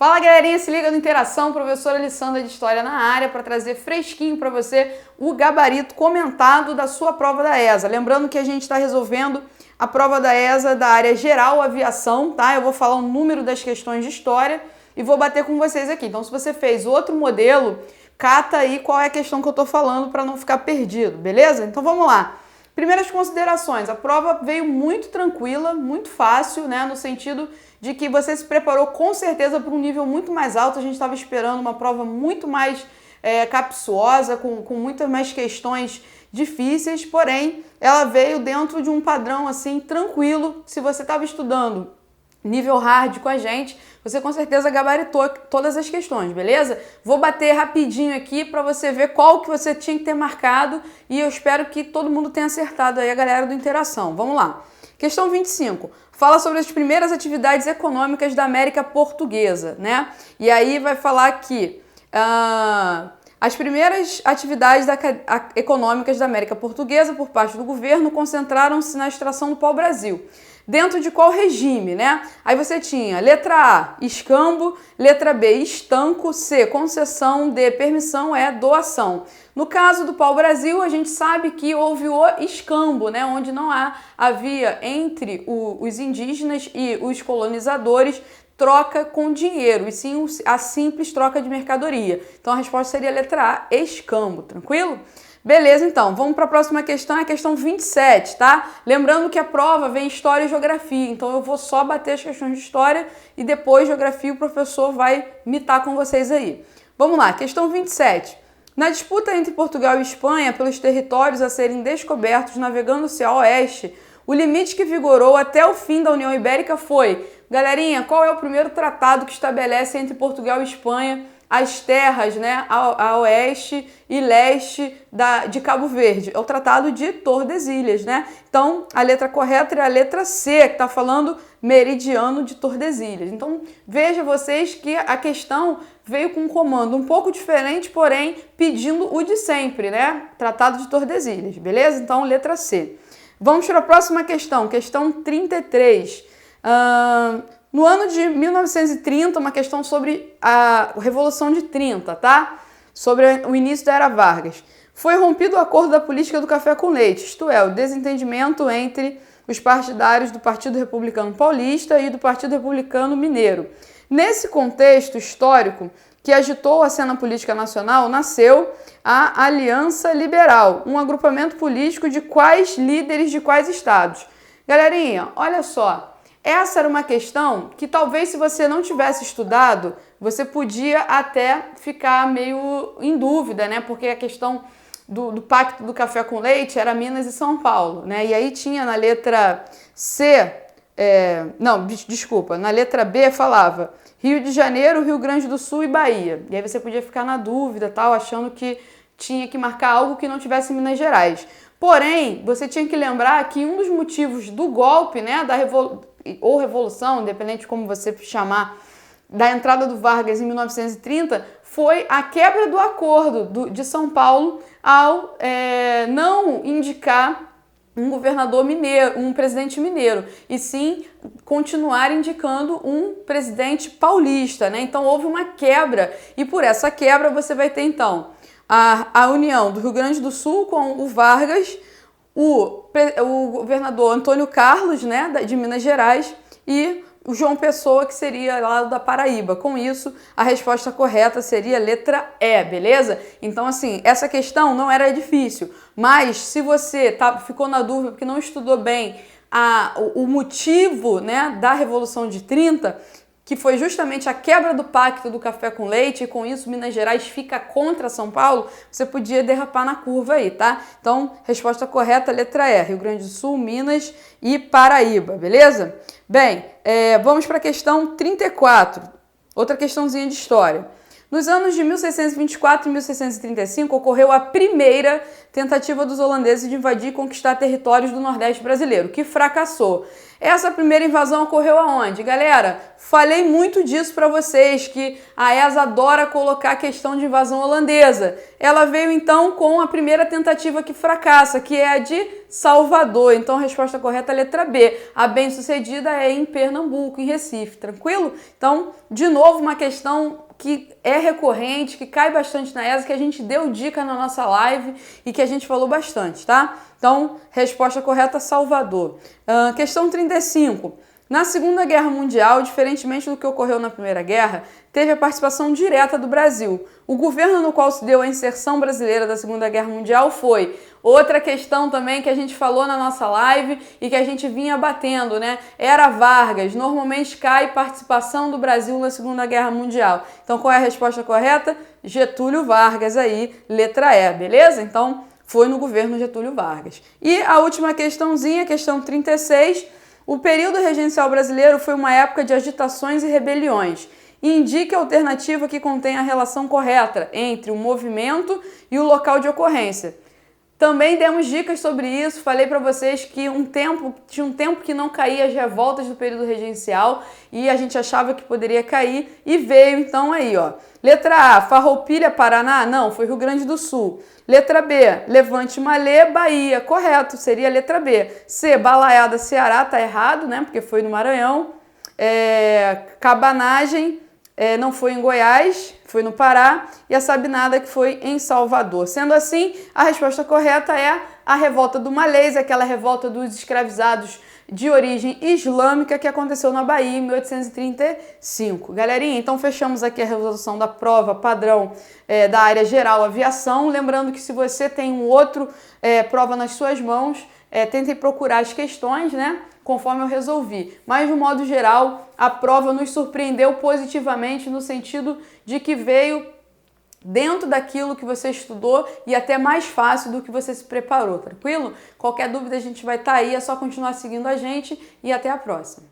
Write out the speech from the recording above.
Fala galerinha, se liga no Interação, professora Alessandra de História na área para trazer fresquinho para você o gabarito comentado da sua prova da ESA. Lembrando que a gente está resolvendo a prova da ESA da área geral aviação, tá? Eu vou falar o número das questões de história e vou bater com vocês aqui. Então se você fez outro modelo, cata aí qual é a questão que eu tô falando para não ficar perdido, beleza? Então vamos lá. Primeiras considerações, a prova veio muito tranquila, muito fácil, né, no sentido de que você se preparou com certeza para um nível muito mais alto. A gente estava esperando uma prova muito mais capciosa, com muitas mais questões difíceis, porém ela veio dentro de um padrão assim tranquilo. Se você estava estudando nível hard com a gente, você com certeza gabaritou todas as questões, beleza? Vou bater rapidinho aqui para você ver qual que você tinha que ter marcado e eu espero que todo mundo tenha acertado aí, a galera do Interação. Vamos lá. Questão 25. Fala sobre as primeiras atividades econômicas da América Portuguesa, né? E aí vai falar que as primeiras atividades econômicas da América Portuguesa por parte do governo concentraram-se na extração do pau-brasil. Dentro de qual regime, né? Aí você tinha letra A, escambo, letra B, estanco, C, concessão, D, permissão, E, doação. No caso do pau-brasil, a gente sabe que houve o escambo, né? Onde não havia entre os indígenas e os colonizadores troca com dinheiro, e sim a simples troca de mercadoria. Então a resposta seria a letra A, escambo, tranquilo? Beleza, então, vamos para a próxima questão, é a questão 27, tá? Lembrando que a prova vem História e Geografia, então eu vou só bater as questões de História e depois Geografia o professor vai mitar com vocês aí. Vamos lá, questão 27. Na disputa entre Portugal e Espanha pelos territórios a serem descobertos navegando-se a oeste, o limite que vigorou até o fim da União Ibérica foi... Galerinha, qual é o primeiro tratado que estabelece entre Portugal e Espanha as terras, né, a oeste e leste de Cabo Verde? É o Tratado de Tordesilhas, né? Então, a letra correta é a letra C, que está falando meridiano de Tordesilhas. Então, veja vocês que a questão veio com um comando um pouco diferente, porém, pedindo o de sempre, né? Tratado de Tordesilhas, beleza? Então, letra C. Vamos para a próxima questão, questão 33. No ano de 1930, uma questão sobre a Revolução de 30, tá? Sobre o início da Era Vargas. Foi rompido o acordo da política do café com leite, isto é, o desentendimento entre os partidários do Partido Republicano Paulista e do Partido Republicano Mineiro. Nesse contexto histórico que agitou a cena política nacional, nasceu a Aliança Liberal, um agrupamento político de quais líderes de quais estados? Galerinha, olha só. Essa era uma questão que talvez se você não tivesse estudado, você podia até ficar meio em dúvida, né? Porque a questão do Pacto do Café com Leite era Minas e São Paulo, né? E aí tinha na letra C, na letra B falava Rio de Janeiro, Rio Grande do Sul e Bahia. E aí você podia ficar na dúvida, tal, achando que tinha que marcar algo que não tivesse em Minas Gerais. Porém, você tinha que lembrar que um dos motivos do golpe, né, ou revolução, independente de como você chamar, da entrada do Vargas em 1930, foi a quebra do acordo de São Paulo ao não indicar um governador mineiro, um presidente mineiro, e sim continuar indicando um presidente paulista, né? Então houve uma quebra, e por essa quebra você vai ter então a união do Rio Grande do Sul com o Vargas, o governador Antônio Carlos, né, de Minas Gerais, e o João Pessoa, que seria lá da Paraíba. Com isso, a resposta correta seria a letra E, beleza? Então, assim, essa questão não era difícil, mas se você ficou na dúvida porque não estudou bem o motivo, né, da Revolução de 30, que foi justamente a quebra do pacto do café com leite, e com isso Minas Gerais fica contra São Paulo, você podia derrapar na curva aí, tá? Então, resposta correta, letra E, Rio Grande do Sul, Minas e Paraíba, beleza? Bem, vamos para a questão 34, outra questãozinha de história. Nos anos de 1624 e 1635 ocorreu a primeira tentativa dos holandeses de invadir e conquistar territórios do Nordeste brasileiro, que fracassou. Essa primeira invasão ocorreu aonde? Galera, falei muito disso para vocês, que a ESA adora colocar a questão de invasão holandesa. Ela veio então com a primeira tentativa que fracassa, que é a de Salvador. Então a resposta correta é a letra B. A bem-sucedida é em Pernambuco, em Recife, tranquilo? Então, de novo, uma questão que é recorrente, que cai bastante na ESA, que a gente deu dica na nossa live e que a gente falou bastante, tá? Então, resposta correta, Salvador. Questão 35. Na Segunda Guerra Mundial, diferentemente do que ocorreu na Primeira Guerra, teve a participação direta do Brasil. O governo no qual se deu a inserção brasileira da Segunda Guerra Mundial foi outra questão também que a gente falou na nossa live e que a gente vinha batendo, né? Era Vargas. Normalmente cai participação do Brasil na Segunda Guerra Mundial. Então, qual é a resposta correta? Getúlio Vargas aí, letra E, beleza? Então, foi no governo Getúlio Vargas. E a última questãozinha, questão 36. O período regencial brasileiro foi uma época de agitações e rebeliões. Indique a alternativa que contém a relação correta entre o movimento e o local de ocorrência. Também demos dicas sobre isso, falei para vocês que tinha um tempo que não caía as revoltas do período regencial e a gente achava que poderia cair e veio então aí, ó. Letra A, Farroupilha, Paraná? Não, foi Rio Grande do Sul. Letra B, Levante Malê, Bahia. Correto, seria a letra B. C, Balaiada, Ceará, tá errado, né? Porque foi no Maranhão. Cabanagem, não foi em Goiás, foi no Pará. E a Sabinada, que foi em Salvador. Sendo assim, a resposta correta é a revolta do Malês, aquela revolta dos escravizados de origem islâmica que aconteceu na Bahia em 1835. Galerinha, então fechamos aqui a resolução da prova padrão da área geral aviação. Lembrando que se você tem um outro prova nas suas mãos, tentem procurar as questões, né? Conforme eu resolvi. Mas, de um modo geral, a prova nos surpreendeu positivamente no sentido de que veio dentro daquilo que você estudou e até mais fácil do que você se preparou, tranquilo? Qualquer dúvida a gente vai estar aí, é só continuar seguindo a gente e até a próxima.